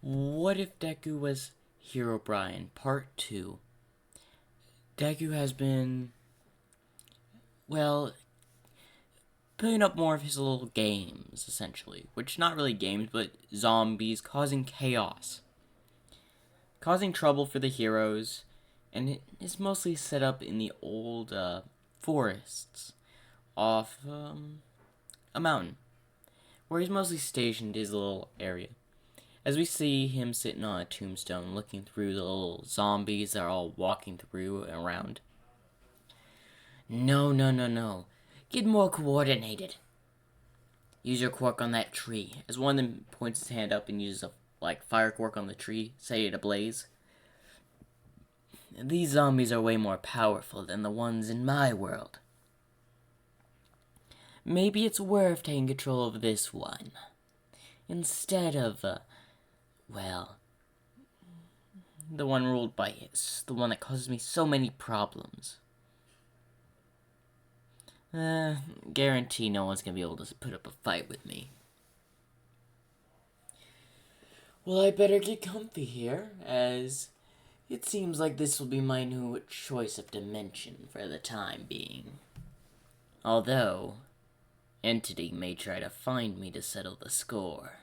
What if Deku was Herobrine Part 2? Deku has been, well, putting up more of his little games, essentially. Which, not really games, but zombies causing chaos. Causing trouble for the heroes, and it is mostly set up in the old forests off a mountain, where he's mostly stationed his little area. As we see him sitting on a tombstone looking through the little zombies that are all walking through and around. No, no, no, no. Get more coordinated. Use your quirk on that tree. As one of them points his hand up and uses a fire quirk on the tree, setting it ablaze. These zombies are way more powerful than the ones in my world. Maybe it's worth taking control of this one. Instead of, well, the one ruled by the one that causes me so many problems. Guarantee no one's gonna be able to put up a fight with me. Well, I better get comfy here, as it seems like this will be my new choice of dimension for the time being. Although, Entity may try to find me to settle the score.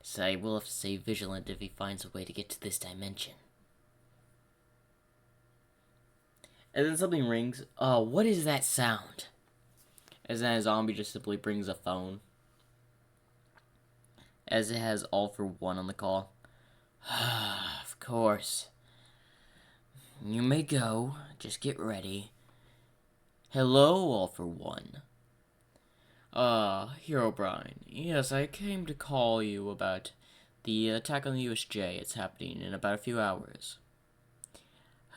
So I will have to stay vigilant if he finds a way to get to this dimension. And then something rings. Oh, what is that sound? As then a zombie just simply brings a phone. As it has All for One on the call. Of course. You may go. Just get ready. Hello, All for One. Herobrine. Yes, I came to call you about the attack on the USJ. It's happening in about a few hours.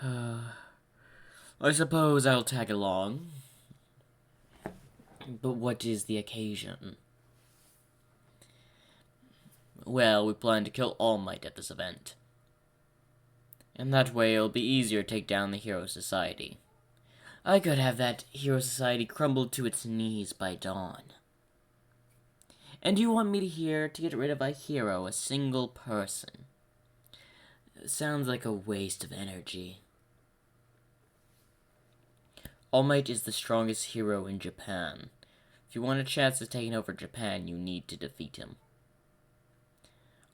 I suppose I'll tag along. But what is the occasion? Well, we plan to kill All Might at this event. And that way it'll be easier to take down the Hero Society. I could have that Hero Society crumbled to its knees by dawn. And you want me to get rid of a hero, a single person? It sounds like a waste of energy. All Might is the strongest hero in Japan. If you want a chance of taking over Japan, you need to defeat him.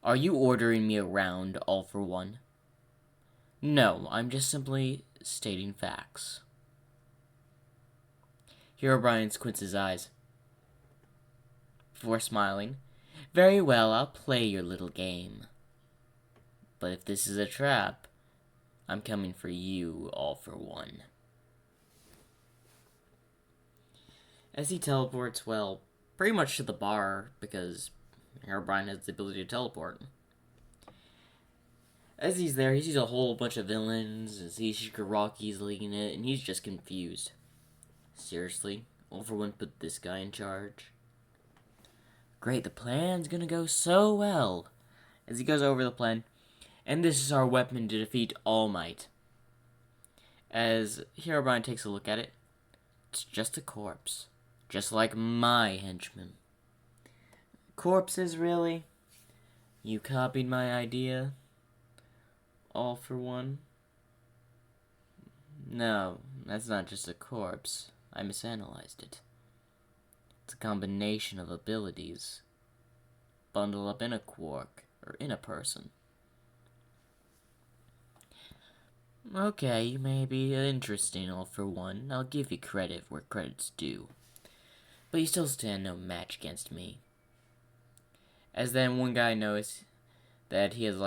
Are you ordering me around, All for One? No, I'm just simply stating facts. Herobrine squints his eyes before smiling. Very well, I'll play your little game. But if this is a trap, I'm coming for you, All for One. As he teleports, well, pretty much to the bar, because Herobrine has the ability to teleport. As he's there, he sees a whole bunch of villains, and sees Shikaraki's leading it, and he's just confused. Seriously? All for One put this guy in charge? Great, the plan's gonna go so well. As he goes over the plan, and this is our weapon to defeat All Might. As Herobrine takes a look at it, it's just a corpse. Just like my henchman. Corpses, really? You copied my idea? All for One? No, that's not just a corpse. I misanalyzed it. It's a combination of abilities bundled up in a quark, or in a person. Okay, you may be interesting, All for One. I'll give you credit where credit's due. But you still stand no match against me. As then one guy knows that he has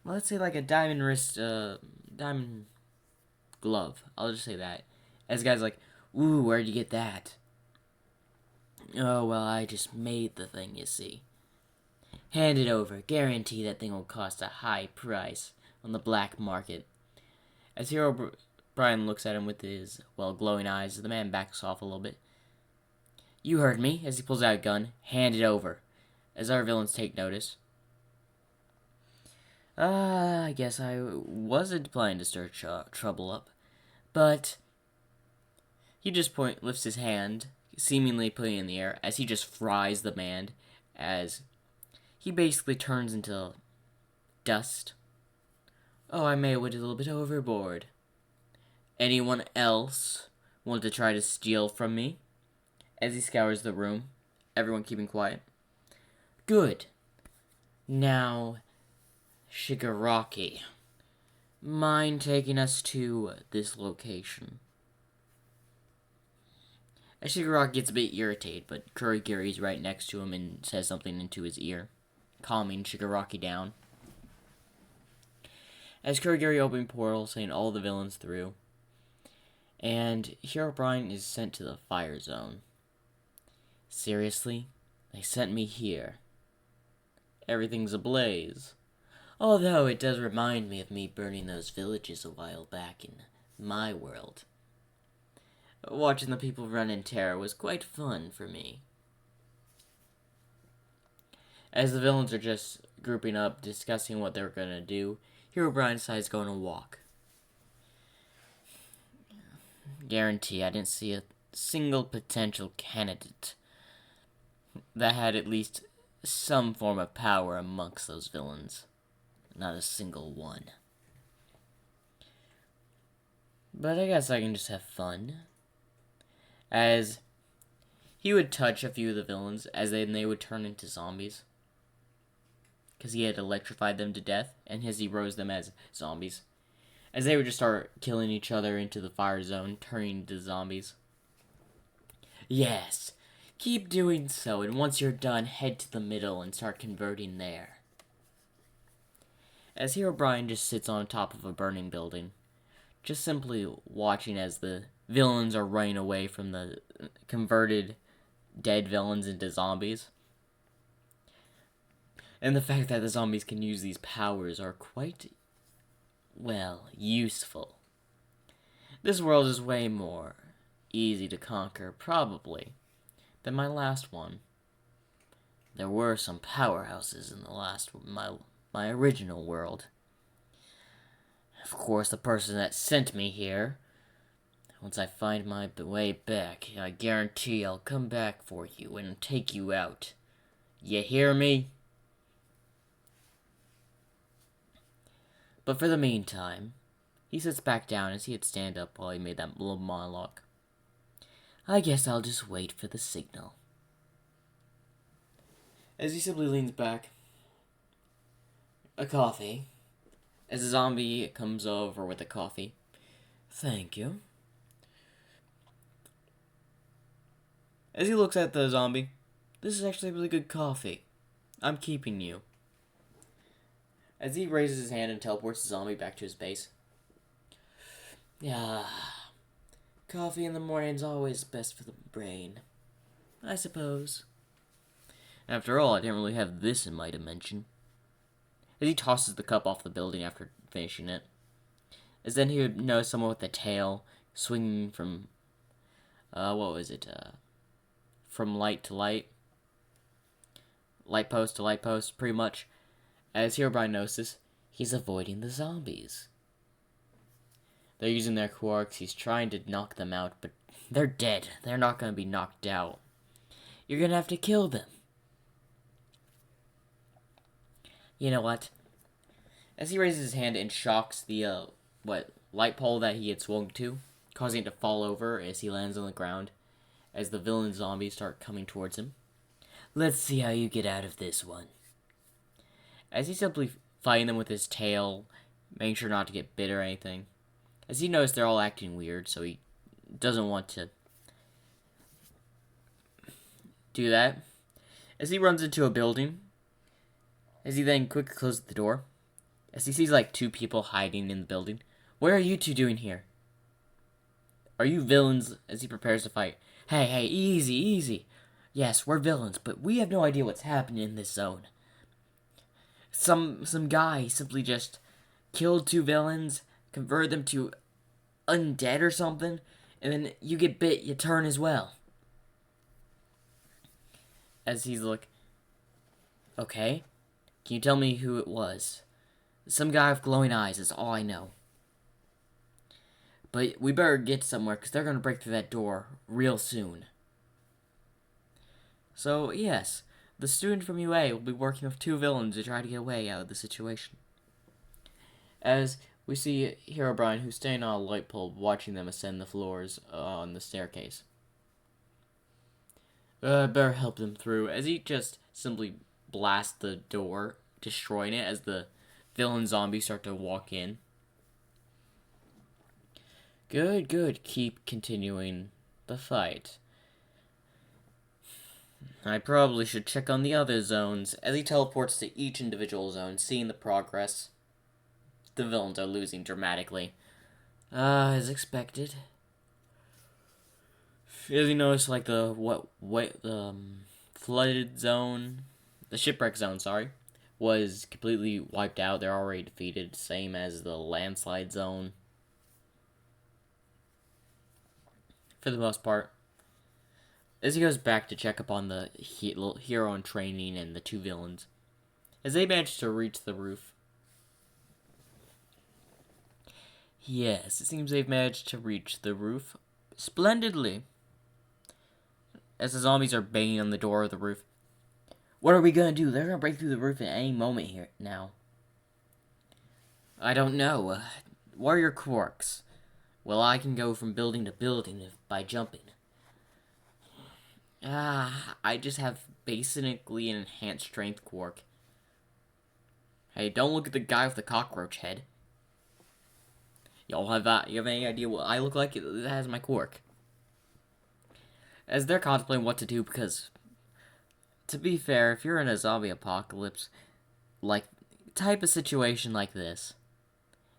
let's say a diamond wrist, diamond glove. I'll just say that. As the guy's like, ooh, where'd you get that? Oh, well, I just made the thing, you see. Hand it over. Guarantee that thing will cost a high price on the black market. As Herobrine looks at him with his, glowing eyes, the man backs off a little bit. You heard me, as he pulls out a gun. Hand it over. As our villains take notice. I guess I wasn't planning to stir trouble up. But he just lifts his hand, seemingly putting it in the air, as he just fries the man, as he basically turns into dust. Oh, I may have went a little bit overboard. Anyone else want to try to steal from me? As he scours the room, everyone keeping quiet. Good. Now, Shigaraki, mind taking us to this location? As Shigaraki gets a bit irritated, but Kurogiri's right next to him and says something into his ear, calming Shigaraki down. As Kurogiri opens portal, saying all the villains through, and Herobrine is sent to the fire zone. Seriously? They sent me here. Everything's ablaze. Although it does remind me of me burning those villages a while back in my world. Watching the people run in terror was quite fun for me. As the villains are just grouping up, discussing what they're gonna do, Herobrine decides to go on a walk. Guarantee I didn't see a single potential candidate that had at least some form of power amongst those villains. Not a single one. But I guess I can just have fun. As he would touch a few of the villains, as they would turn into zombies. Because he had electrified them to death, and as he rose them as zombies. As they would just start killing each other into the fire zone, turning into zombies. Yes, keep doing so, and once you're done, head to the middle and start converting there. As Herobrine just sits on top of a burning building, just simply watching as the villains are running away from the converted dead villains into zombies. And the fact that the zombies can use these powers are quite, well, useful. This world is way more easy to conquer, probably, than my last one. There were some powerhouses in the last, my original world. Of course, the person that sent me here, once I find my way back, I guarantee I'll come back for you and take you out. You hear me? But for the meantime, he sits back down as he had stand up while he made that little monologue. I guess I'll just wait for the signal. As he simply leans back, a coffee. As a zombie comes over with a coffee. Thank you. As he looks at the zombie, this is actually really good coffee. I'm keeping you. As he raises his hand and teleports the zombie back to his base. Yeah, coffee in the morning's always best for the brain, I suppose. After all, I didn't really have this in my dimension. As he tosses the cup off the building after finishing it. As then he would notice someone with a tail swinging from, from light to light. Light post to light post, pretty much. As Herobrine notices, he's avoiding the zombies. They're using their quarks, he's trying to knock them out, but they're dead. They're not going to be knocked out. You're going to have to kill them. You know what? As he raises his hand and shocks the, light pole that he had swung to, causing it to fall over as he lands on the ground, as the villain zombies start coming towards him. Let's see how you get out of this one. As he's simply fighting them with his tail, making sure not to get bit or anything. As he knows they're all acting weird, so he doesn't want to do that. As he runs into a building, as he then quickly closes the door, as he sees like two people hiding in the building. What are you two doing here? Are you villains? As he prepares to fight. Hey, easy, easy. Yes, we're villains, but we have no idea what's happening in this zone. Some guy simply just killed two villains, converted them to undead or something, and then you get bit, you turn as well. As he's like, okay, can you tell me who it was? Some guy with glowing eyes is all I know. But we better get somewhere, because they're going to break through that door real soon. So, yes, the student from UA will be working with two villains to try to get away out of the situation. As we see Herobrine, who's standing on a light pole, watching them ascend the floors on the staircase. Better help them through, as he just simply blasts the door, destroying it as the villain zombies start to walk in. Good. Keep continuing the fight. I probably should check on the other zones, as he teleports to each individual zone, seeing the progress. The villains are losing dramatically. As expected. As you notice, like the flooded zone, the shipwreck zone, sorry, was completely wiped out. They're already defeated, same as the landslide zone. For the most part. As he goes back to check up on the hero in training and the two villains, as they manage to reach the roof. Yes, it seems they've managed to reach the roof splendidly. As the zombies are banging on the door of the roof. What are we gonna do? They're gonna break through the roof at any moment here now. I don't know. What are your quirks? Well, I can go from building to building by jumping. I just have basically an enhanced strength quirk. Hey, don't look at the guy with the cockroach head. Y'all have that? You have any idea what I look like? That has my quirk. As they're contemplating what to do, because, to be fair, if you're in a zombie apocalypse, like, type of situation like this,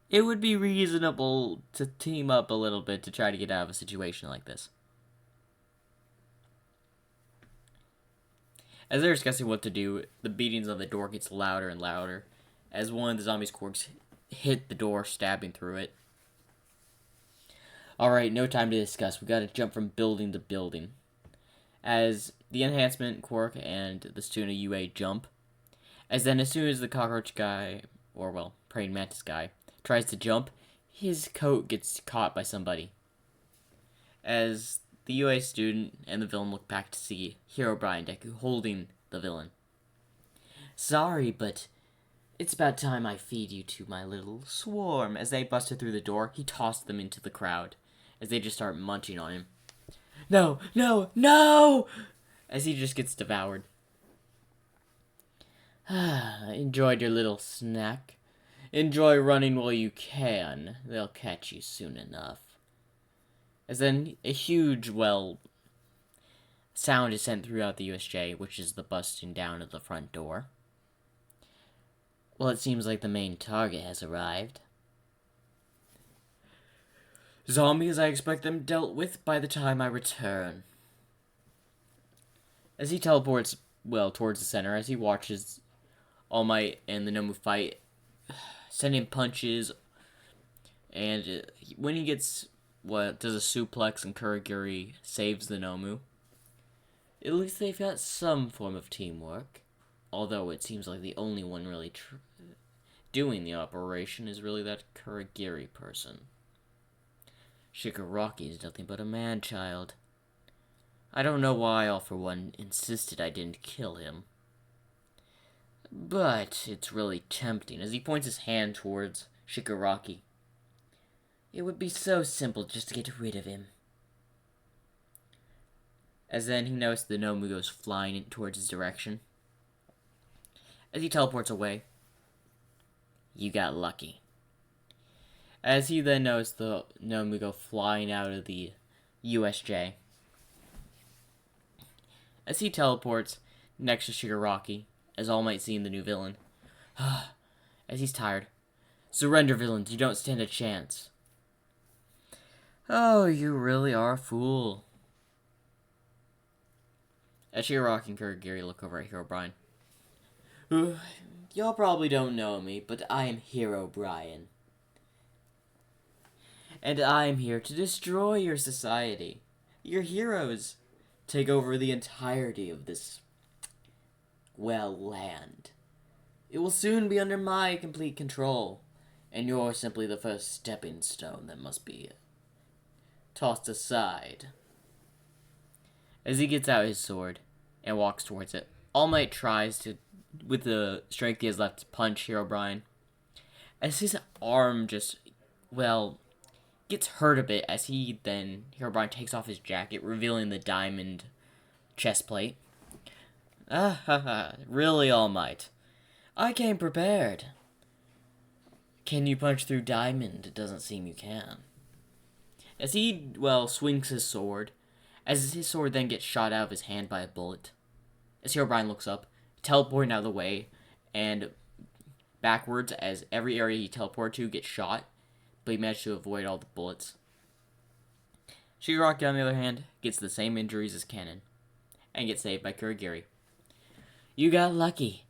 it would be reasonable to team up a little bit to try to get out of a situation like this. As they're discussing what to do, the beatings on the door gets louder and louder, as one of the zombies' quirks hit the door, stabbing through it. Alright, no time to discuss. We gotta jump from building to building. As the enhancement quirk and the student of UA jump. As soon as the cockroach guy, or well, praying mantis guy, tries to jump, his coat gets caught by somebody. As the UA student and the villain look back to see Herobrine and Deku holding the villain. Sorry, but it's about time I feed you to my little swarm. As they busted through the door, he tossed them into the crowd, as they just start munching on him. No! As he just gets devoured. Enjoyed your little snack. Enjoy running while you can. They'll catch you soon enough. As then a huge, sound is sent throughout the USJ, which is the busting down of the front door. Well, it seems like the main target has arrived. Zombies, I expect them dealt with by the time I return. As he teleports, towards the center, as he watches All Might and the Nomu fight, sending punches, and when he gets, does a suplex and Kurogiri saves the Nomu, at least they've got some form of teamwork. Although it seems like the only one really doing the operation is really that Kurogiri person. Shigaraki is nothing but a man-child. I don't know why all for one insisted I didn't kill him. But it's really tempting, as he points his hand towards Shigaraki. It would be so simple just to get rid of him. As then he noticed the Nomu goes flying towards his direction. As he teleports away. You got lucky. As he then noticed the Nomu go flying out of the USJ. As he teleports next to Shigaraki, as All Might seeing the new villain. As he's tired. Surrender, villains, you don't stand a chance. Oh, you really are a fool. As Shigaraki and Kurogiri look over at Herobrine. Y'all probably don't know me, but I am Herobrine. And I'm here to destroy your society. Your heroes take over the entirety of this, land. It will soon be under my complete control, and you're simply the first stepping stone that must be tossed aside. As he gets out his sword and walks towards it, All Might tries to, with the strength he has left, to punch Herobrine. As his arm just, well, gets hurt a bit as Herobrine takes off his jacket, revealing the diamond chest plate. Ah ha ha, really, All Might. I came prepared. Can you punch through diamond? It doesn't seem you can. As he, swings his sword, as his sword then gets shot out of his hand by a bullet. As Herobrine looks up, teleporting out of the way, and backwards as every area he teleported to gets shot, but he managed to avoid all the bullets. Shigaraki, on the other hand, gets the same injuries as Kennen, and gets saved by Kurogiri. You got lucky.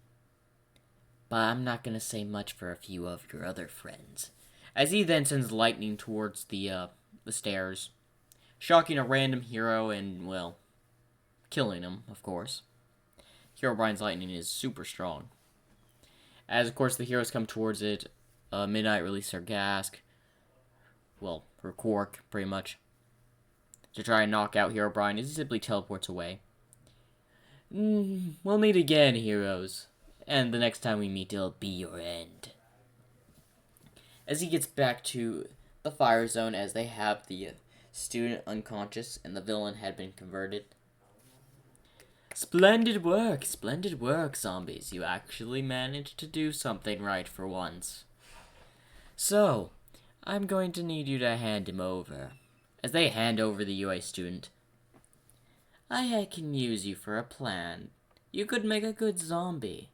But I'm not gonna say much for a few of your other friends. As he then sends lightning towards the stairs, shocking a random hero and, killing him, of course. Herobrine's lightning is super strong. As, of course, the heroes come towards it, Midnight releases her Gask, her Quark, pretty much, to try and knock out Herobrine, as he simply teleports away. We'll meet again, heroes. And the next time we meet, it'll be your end. As he gets back to the fire zone, as they have the student unconscious and the villain had been converted. Splendid work, zombies. You actually managed to do something right for once. So, I'm going to need you to hand him over. As they hand over the UA student. I can use you for a plan. You could make a good zombie.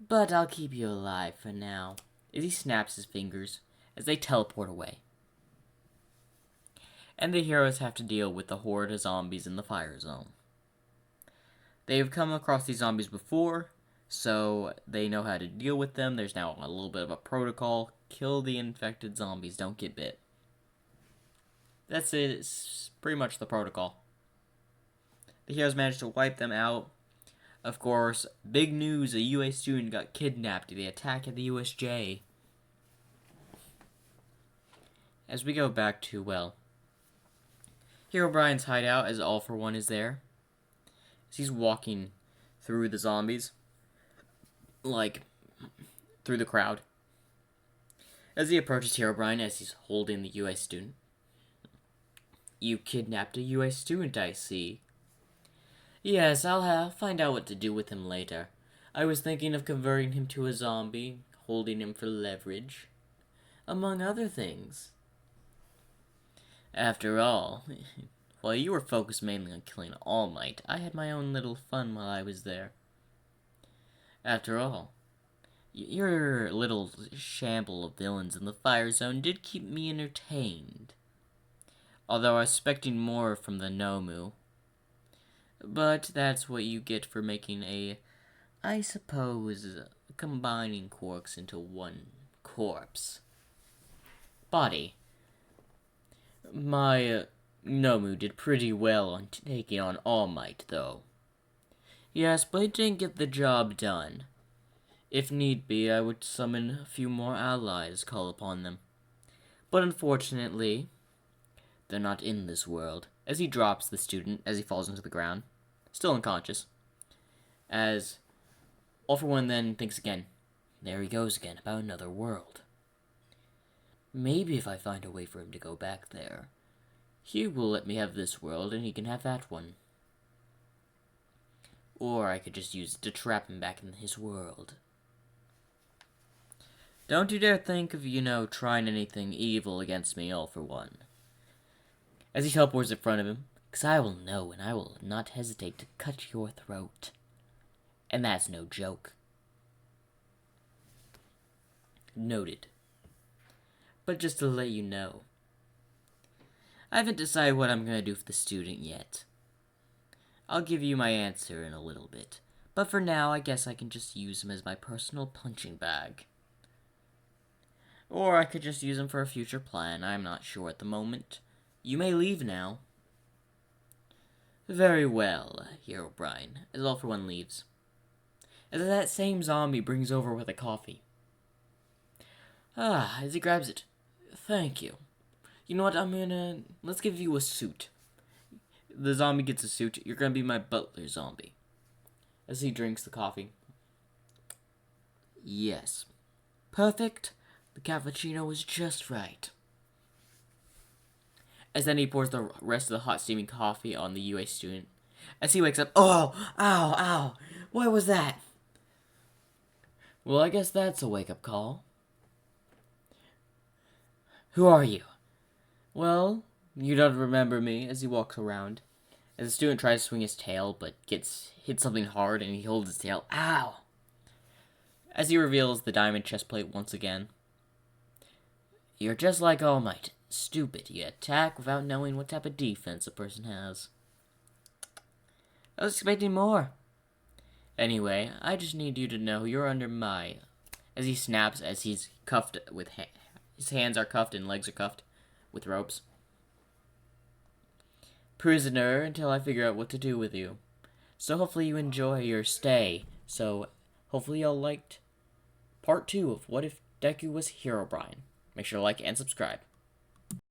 But I'll keep you alive for now. As he snaps his fingers, as they teleport away. And the heroes have to deal with the horde of zombies in the fire zone. They've come across these zombies before, so they know how to deal with them. There's now a little bit of a protocol. Kill the infected zombies, don't get bit. That's it, it's pretty much the protocol. The heroes managed to wipe them out. Of course, big news, a UA student got kidnapped in the attack at the USJ. As we go back to, Herobrine's hideout, as All for One is there. As he's walking through the zombies. Through the crowd. As he approaches Herobrine, as he's holding the UA student. You kidnapped a UA student, I see. Yes, I'll find out what to do with him later. I was thinking of converting him to a zombie, holding him for leverage, among other things. After all, while you were focused mainly on killing All Might, I had my own little fun while I was there. After all, your little shamble of villains in the fire zone did keep me entertained. Although I was expecting more from the Nomu. But that's what you get for making I suppose, combining quarks into one corpse. Body. My Nomu did pretty well on taking on All Might, though. Yes, but it didn't get the job done. If need be, I would summon a few more allies, call upon them. But unfortunately, they're not in this world. As he drops the student, as he falls into the ground, still unconscious. As All for One then thinks again. There he goes again, about another world. Maybe if I find a way for him to go back there, he will let me have this world and he can have that one. Or I could just use it to trap him back in his world. Don't you dare think of, trying anything evil against me, All for One. As he teleports in front of him, because I will know and I will not hesitate to cut your throat. And that's no joke. Noted. But just to let you know, I haven't decided what I'm going to do for the student yet. I'll give you my answer in a little bit. But for now, I guess I can just use him as my personal punching bag. Or I could just use him for a future plan. I'm not sure at the moment. You may leave now. Very well, Herobrine, as All for One leaves. As that same zombie brings over with a coffee. As he grabs it. Thank you. You know what, let's give you a suit. The zombie gets a suit. You're gonna be my butler zombie. as he drinks the coffee. Yes. Perfect. The cappuccino was just right. As then he pours the rest of the hot steaming coffee on the UA student. As he wakes up, oh, ow, ow, what was that? Well, I guess that's a wake-up call. Who are you? Well, you don't remember me, as he walks around. As the student tries to swing his tail, but gets hit something hard and he holds his tail. Ow! As he reveals the diamond chest plate once again. You're just like All Might. Stupid. You attack without knowing what type of defense a person has. I was expecting more. Anyway, I just need you to know you're under my... As he snaps, as he's cuffed with... His hands are cuffed and legs are cuffed with ropes. Prisoner until I figure out what to do with you. So hopefully you enjoy your stay. So hopefully y'all liked part 2 of What If Deku Was Herobrine. Make sure to like and subscribe.